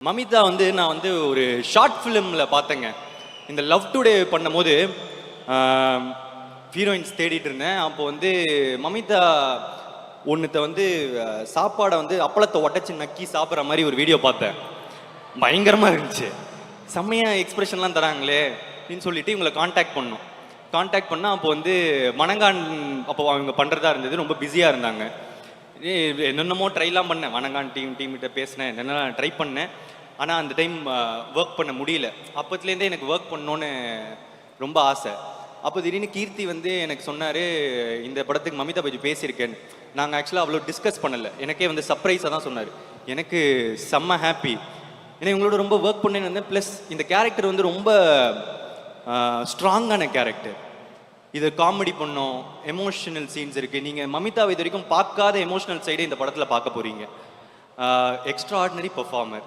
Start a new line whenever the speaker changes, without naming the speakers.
மமிதா வந்து நான் வந்து ஒரு ஷார்ட் ஃபிலிமில் பார்த்தேங்க. இந்த லவ் டுடே பண்ணும்போது ஹீரோயின்ஸ் தேடிட்டு இருந்தேன். அப்போ வந்து மமிதா ஒன்றுத்த வந்து சாப்பாடை வந்து அப்பளத்தை உடச்சி நக்கி சாப்பிட்ற மாதிரி ஒரு வீடியோ பார்த்தேன். பயங்கரமாக இருந்துச்சு. செம்மையாக எக்ஸ்பிரஷன்லாம் தராங்களே அப்படின்னு சொல்லிட்டு இவங்களை காண்டாக்ட் பண்ணோம். காண்டாக்ட் பண்ணால் அப்போ வந்து மணங்கான் அப்போ அவங்க பண்ணுறதா இருந்தது. ரொம்ப பிஸியாக இருந்தாங்க. என்னென்னமோ ட்ரைலாம் பண்ணேன். வணங்கான் டீம்கிட்ட பேசினேன், என்னென்ன ட்ரை பண்ணேன். ஆனால் அந்த டைம் ஒர்க் பண்ண முடியல. அப்போத்துலேருந்தே எனக்கு ஒர்க் பண்ணோன்னு ரொம்ப ஆசை. அப்போ திடீர்னு கீர்த்தி வந்து எனக்கு சொன்னார், இந்த படத்துக்கு மமிதா பற்றி பேசியிருக்கேன்னு. நாங்கள் ஆக்சுவலாக அவ்வளோ டிஸ்கஸ் பண்ணலை. எனக்கே வந்து சர்ப்ரைஸாக தான் சொன்னார். எனக்கு செம்ம ஹாப்பி. ஏன்னா இவங்களோட ரொம்ப ஒர்க் பண்ணேன்னு இருந்தேன். ப்ளஸ் இந்த கேரக்டர் வந்து ரொம்ப ஸ்ட்ராங்கான கேரக்டர். இது காமெடி பண்ணோம், எமோஷனல் சீன்ஸ் இருக்குது. நீங்கள் மமிதாவை இது வரைக்கும் பார்க்காத எமோஷனல் சைடே இந்த படத்தில் பார்க்க போகிறீங்க. Extra ordinary performer.